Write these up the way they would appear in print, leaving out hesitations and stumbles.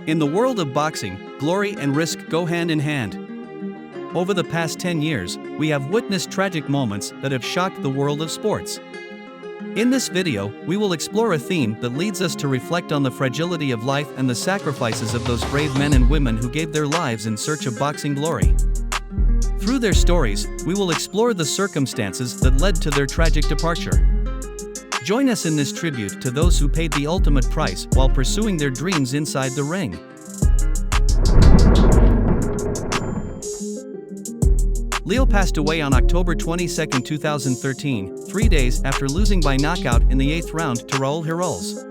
In the world of boxing, glory and risk go hand in hand. Over the past 10 years, we have witnessed tragic moments that have shocked the world of sports. In this video, we will explore a theme that leads us to reflect on the fragility of life and the sacrifices of those brave men and women who gave their lives in search of boxing glory. Through their stories, we will explore the circumstances that led to their tragic departure. Join us in this tribute to those who paid the ultimate price while pursuing their dreams inside the ring. Leo passed away on October 22, 2013, 3 days after losing by knockout in the 8th round to Raul Heroles.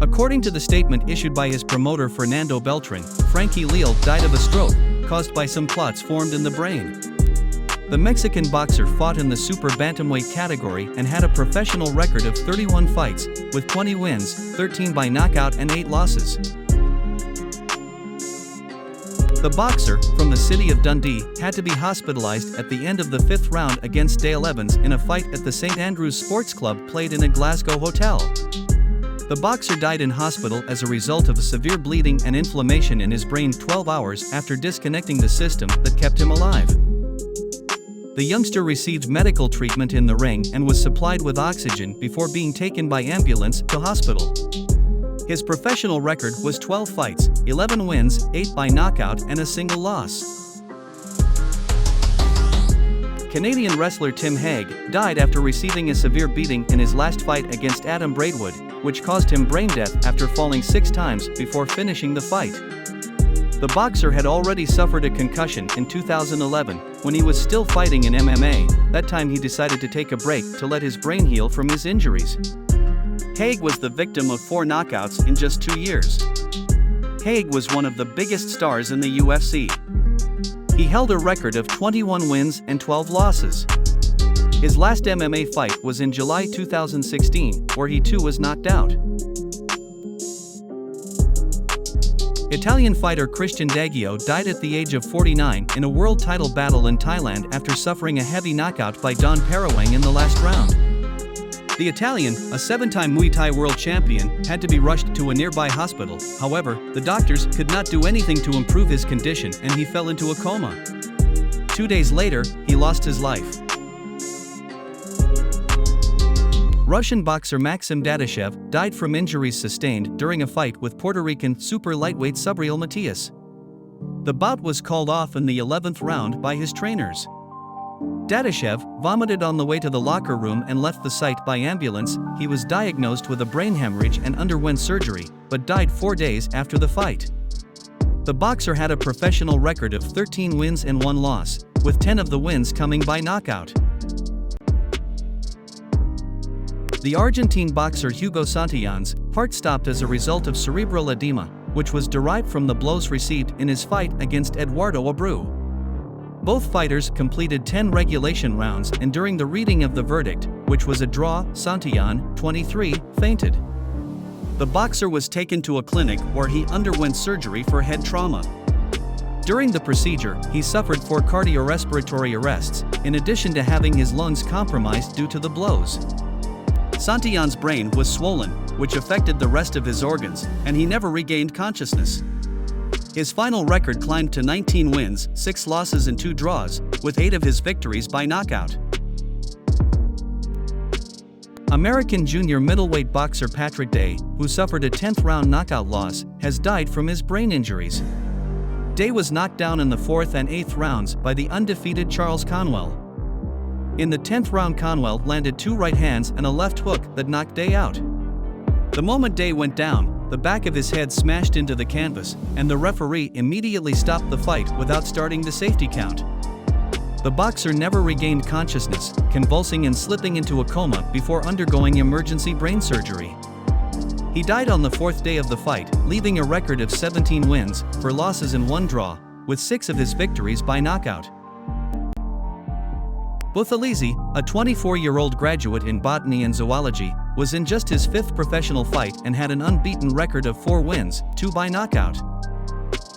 According to the statement issued by his promoter Fernando Beltran, Frankie Leo died of a stroke, caused by some clots formed in the brain. The Mexican boxer fought in the super bantamweight category and had a professional record of 31 fights, with 20 wins, 13 by knockout and 8 losses. The boxer, from the city of Dundee, had to be hospitalized at the end of the 5th round against Dale Evans in a fight at the St Andrews Sports Club played in a Glasgow hotel. The boxer died in hospital as a result of a severe bleeding and inflammation in his brain 12 hours after disconnecting the system that kept him alive. The youngster received medical treatment in the ring and was supplied with oxygen before being taken by ambulance to hospital. His professional record was 12 fights, 11 wins, 8 by knockout and a single loss. Canadian wrestler Tim Hague died after receiving a severe beating in his last fight against Adam Braidwood, which caused him brain death after falling 6 times before finishing the fight. The boxer had already suffered a concussion in 2011 when he was still fighting in MMA. That time he decided to take a break to let his brain heal from his injuries. Hague was the victim of 4 knockouts in just 2 years. Hague was one of the biggest stars in the UFC. He held a record of 21 wins and 12 losses. His last MMA fight was in July 2016, where he too was knocked out. Italian fighter Christian Daggio died at the age of 49 in a world title battle in Thailand after suffering a heavy knockout by Don Parawang in the last round. The Italian, a 7-time Muay Thai world champion, had to be rushed to a nearby hospital. However, the doctors could not do anything to improve his condition and he fell into a coma. 2 days later, he lost his life. Russian boxer Maxim Dadashev died from injuries sustained during a fight with Puerto Rican super lightweight Subriel Matias. The bout was called off in the 11th round by his trainers. Dadashev vomited on the way to the locker room and left the site by ambulance. He was diagnosed with a brain hemorrhage and underwent surgery, but died 4 days after the fight. The boxer had a professional record of 13 wins and 1 loss, with 10 of the wins coming by knockout. The Argentine boxer Hugo Santillan's heart stopped as a result of cerebral edema, which was derived from the blows received in his fight against Eduardo Abreu. Both fighters completed 10 regulation rounds and during the reading of the verdict, which was a draw, Santillan, 23, fainted. The boxer was taken to a clinic where he underwent surgery for head trauma. During the procedure, he suffered 4 cardiorespiratory arrests, in addition to having his lungs compromised due to the blows. Santillan's brain was swollen, which affected the rest of his organs, and he never regained consciousness. His final record climbed to 19 wins, 6 losses and 2 draws, with 8 of his victories by knockout. American junior middleweight boxer Patrick Day, who suffered a 10th round knockout loss, has died from his brain injuries. Day was knocked down in the 4th and 8th rounds by the undefeated Charles Conwell. In the 10th round, Conwell landed 2 right hands and a left hook that knocked Day out. The moment Day went down, the back of his head smashed into the canvas, and the referee immediately stopped the fight without starting the safety count. The boxer never regained consciousness, convulsing and slipping into a coma before undergoing emergency brain surgery. He died on the 4th day of the fight, leaving a record of 17 wins, 4 losses and 1 draw, with 6 of his victories by knockout. Buthelezi, a 24-year-old graduate in botany and zoology, was in just his 5th professional fight and had an unbeaten record of 4 wins, 2 by knockout.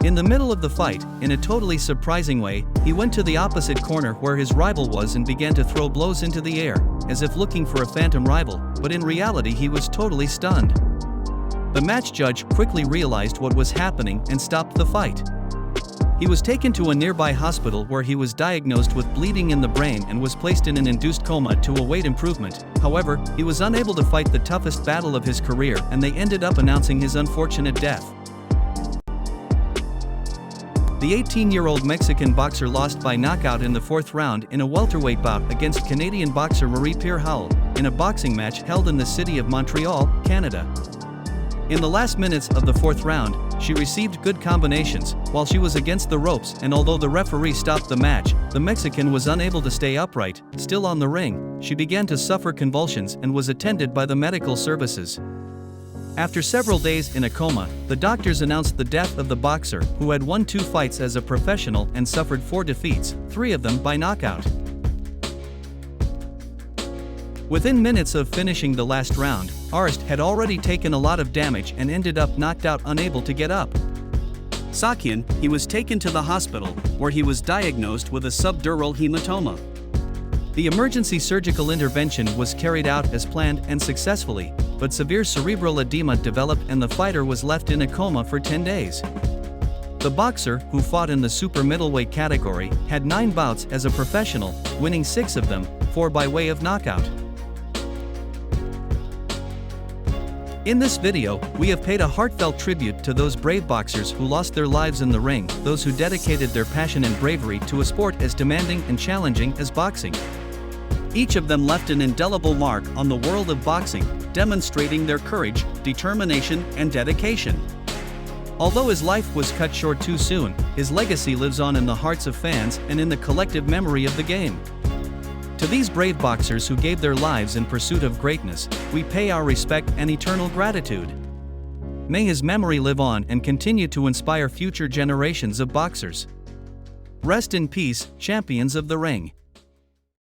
In the middle of the fight, in a totally surprising way, he went to the opposite corner where his rival was and began to throw blows into the air, as if looking for a phantom rival, but in reality he was totally stunned. The match judge quickly realized what was happening and stopped the fight. He was taken to a nearby hospital where he was diagnosed with bleeding in the brain and was placed in an induced coma to await improvement. However, he was unable to fight the toughest battle of his career, and they ended up announcing his unfortunate death. The 18-year-old Mexican boxer lost by knockout in the fourth round in a welterweight bout against Canadian boxer Marie-Pierre Hull, in a boxing match held in the city of Montreal, Canada. In the last minutes of the fourth round, she received good combinations while she was against the ropes, and although the referee stopped the match, the Mexican was unable to stay upright. Still on the ring, she began to suffer convulsions and was attended by the medical services. After several days in a coma, the doctors announced the death of the boxer, who had won 2 fights as a professional and suffered 4 defeats, 3 of them by knockout. Within minutes of finishing the last round, Arst had already taken a lot of damage and ended up knocked out, unable to get up. Sakian, he was taken to the hospital, where he was diagnosed with a subdural hematoma. The emergency surgical intervention was carried out as planned and successfully, but severe cerebral edema developed and the fighter was left in a coma for 10 days. The boxer, who fought in the super middleweight category, had 9 bouts as a professional, winning 6 of them, 4 by way of knockout. In this video, we have paid a heartfelt tribute to those brave boxers who lost their lives in the ring, those who dedicated their passion and bravery to a sport as demanding and challenging as boxing. Each of them left an indelible mark on the world of boxing, demonstrating their courage, determination, and dedication. Although his life was cut short too soon, his legacy lives on in the hearts of fans and in the collective memory of the game. To these brave boxers who gave their lives in pursuit of greatness, we pay our respect and eternal gratitude. May his memory live on and continue to inspire future generations of boxers. Rest in peace, champions of the ring.